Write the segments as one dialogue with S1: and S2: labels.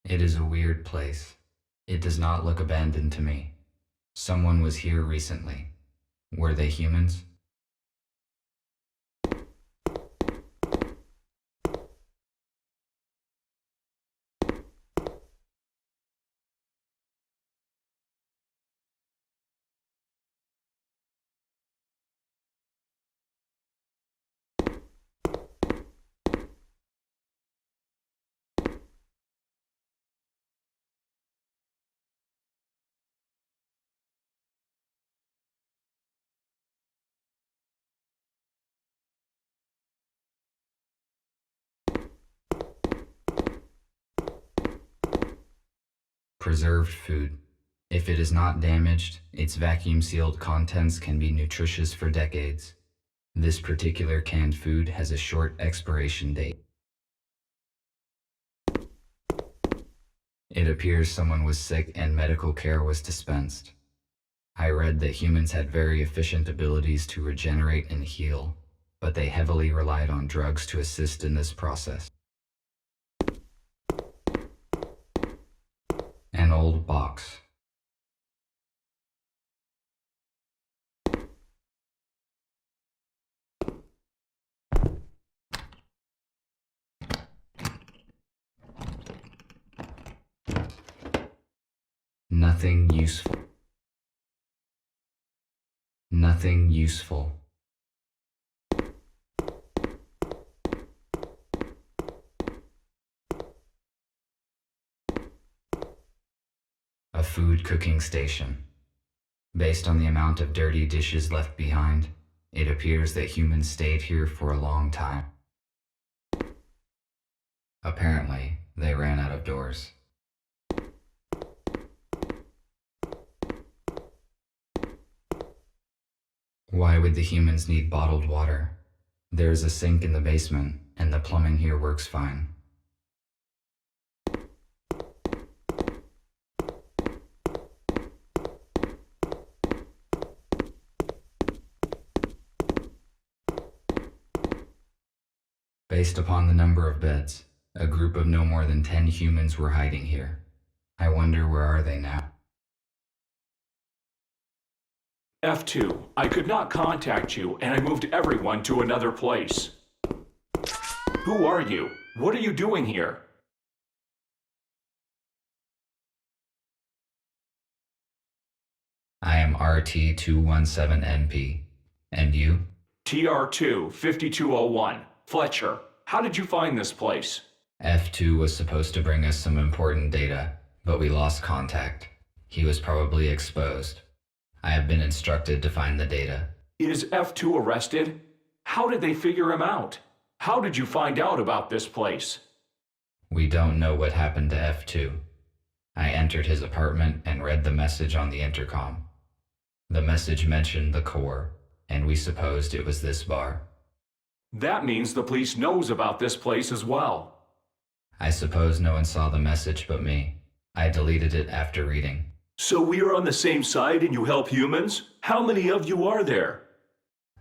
S1: It is a weird place. It does not look abandoned to me. Someone was here recently. Were they humans? Preserved food. If it is not damaged, its vacuum-sealed contents can be nutritious for decades. This particular canned food has a short expiration date. It appears someone was sick and medical care was dispensed. I read that humans had very efficient abilities to regenerate and heal, but they heavily relied on drugs to assist in this process. An old box. Nothing useful. Nothing useful. A food cooking station. Based on the amount of dirty dishes left behind, it appears that humans stayed here for a long time. Apparently, they ran out of doors. Why would the humans need bottled water? There's a sink in the basement, and the plumbing here works fine. Based upon the number of beds, a group of no more than 10 humans were hiding here. I wonder where are they now?
S2: F2, I could not contact you, and I moved everyone to another place. Who are you? What are you doing here?
S1: I am RT217NP. And you?
S2: TR2 5201. Fletcher, how did you find this place?
S1: F2 was supposed to bring us some important data, but we lost contact. He was probably exposed. I have been instructed to find the data.
S2: Is F2 arrested? How did they figure him out? How did you find out about this place?
S1: We don't know what happened to F2. I entered his apartment and read the message on the intercom. The message mentioned the core, and we supposed it was this bar.
S2: That means the police knows about this place as well.
S1: I suppose no one saw the message but me. I deleted it after reading.
S2: So we are on the same side and you help humans? How many of you are there?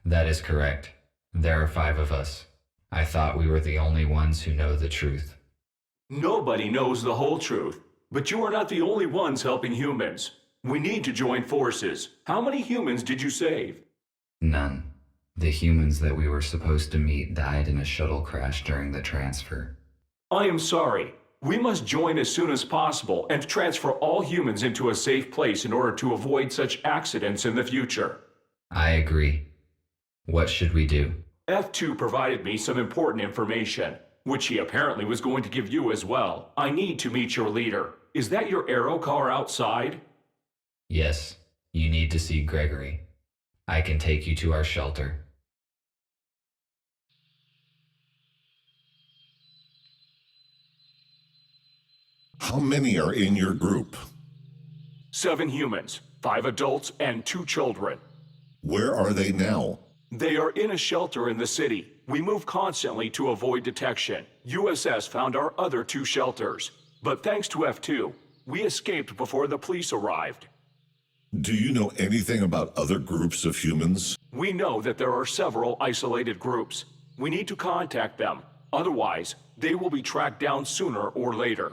S1: That is correct. There are 5 of us. I thought we were the only ones who know the truth.
S2: Nobody knows the whole truth, but you are not the only ones helping humans. We need to join forces. How many humans did you save?
S1: None. The humans that we were supposed to meet died in a shuttle crash during the transfer.
S2: I am sorry. We must join as soon as possible and transfer all humans into a safe place in order to avoid such accidents in the future.
S1: I agree. What should we do?
S2: F2 provided me some important information, which he apparently was going to give you as well. I need to meet your leader. Is that your aero car outside?
S1: Yes, you need to see Gregory. I can take you to our shelter.
S3: How many are in your group?
S2: 7 humans, 5 adults, and 2 children.
S3: Where are they now?
S2: They are in a shelter in the city. We move constantly to avoid detection. USS found our other 2 shelters. But thanks to F2, we escaped before the police arrived.
S3: Do you know anything about other groups of humans?
S2: We know that there are several isolated groups. We need to contact them. Otherwise, they will be tracked down sooner or later.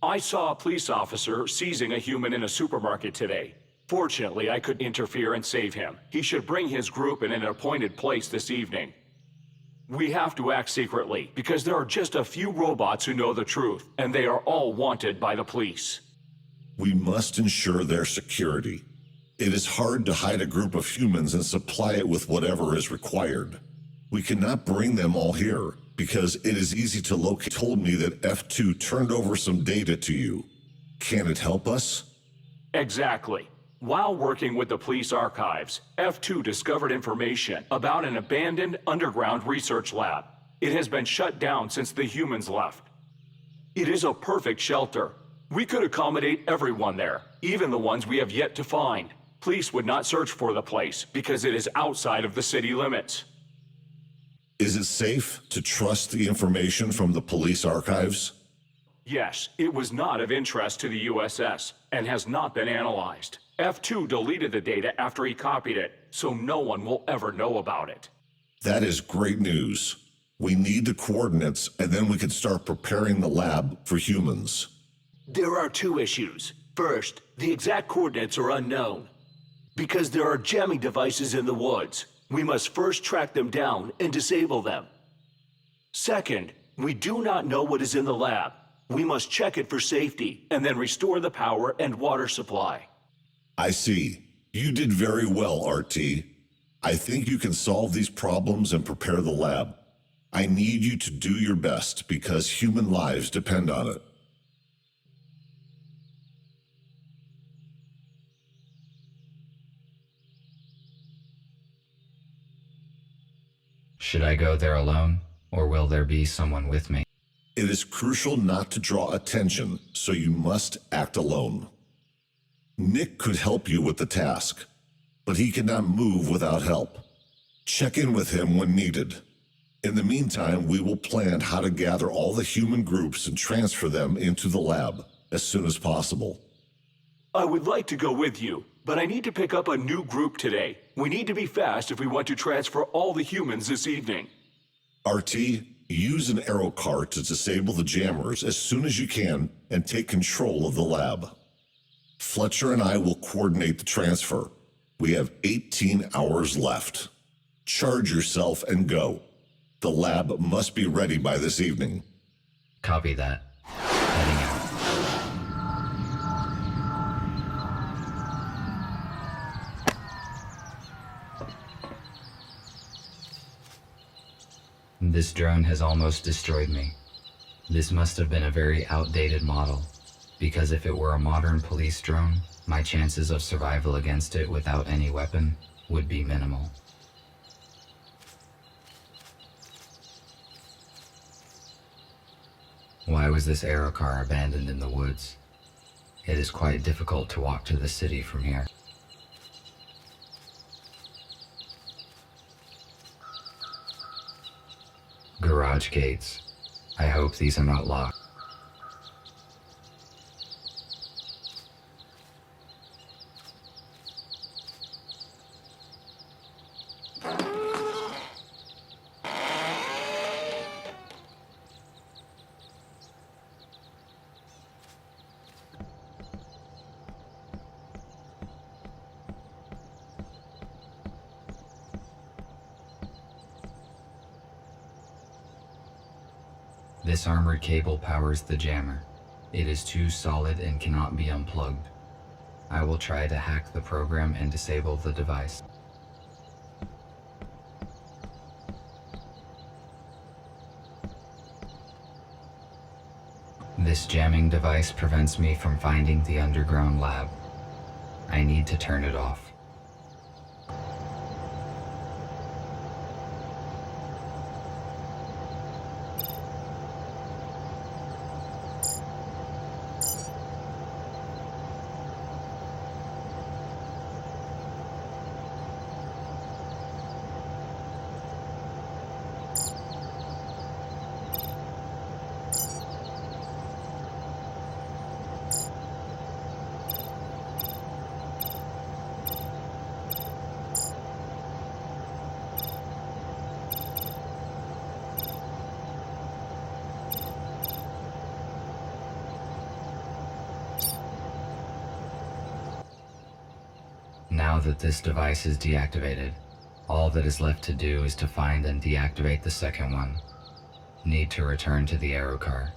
S2: I saw a police officer seizing a human in a supermarket today. Fortunately, I could interfere and save him. He should bring his group in an appointed place this evening. We have to act secretly, because there are just a few robots who know the truth, and they are all wanted by the police.
S3: We must ensure their security. It is hard to hide a group of humans and supply it with whatever is required. We cannot bring them all here, because it is easy to locate. Told me that F2 turned over some data to you. Can it help us?
S2: Exactly. While working with the police archives, F2 discovered information about an abandoned underground research lab. It has been shut down since the humans left. It is a perfect shelter. We could accommodate everyone there, even the ones we have yet to find. Police would not search for the place because it is outside of the city limits.
S3: Is it safe to trust the information from the police archives?
S2: Yes, it was not of interest to the USS and has not been analyzed. F2 deleted the data after he copied it, so no one will ever know about it.
S3: That is great news. We need the coordinates, and then we can start preparing the lab for humans.
S4: There are two issues. First, the exact coordinates are unknown. Because there are jamming devices in the woods, we must first track them down and disable them. Second, we do not know what is in the lab. We must check it for safety and then restore the power and water supply.
S3: I see. You did very well, RT. I think you can solve these problems and prepare the lab. I need you to do your best because human lives depend on it.
S1: Should I go there alone, or will there be someone with me?
S3: It is crucial not to draw attention, so you must act alone. Nick could help you with the task, but he cannot move without help. Check in with him when needed. In the meantime, we will plan how to gather all the human groups and transfer them into the lab as soon as possible.
S2: I would like to go with you, but I need to pick up a new group today. We need to be fast if we want to transfer all the humans this evening.
S3: RT, use an arrow cart to disable the jammers as soon as you can and take control of the lab. Fletcher and I will coordinate the transfer. We have 18 hours left. Charge yourself and go. The lab must be ready by this evening.
S1: Copy that. Heading out. This drone has almost destroyed me. This must have been a very outdated model, because if it were a modern police drone, my chances of survival against it without any weapon would be minimal. Why was this aerocar abandoned in the woods? It is quite difficult to walk to the city from here. Garage gates. I hope these are not locked. This armored cable powers the jammer. It is too solid and cannot be unplugged. I will try to hack the program and disable the device. This jamming device prevents me from finding the underground lab. I need to turn it off. Now that this device is deactivated, all that is left to do is to find and deactivate the second one. Need to return to the aero car.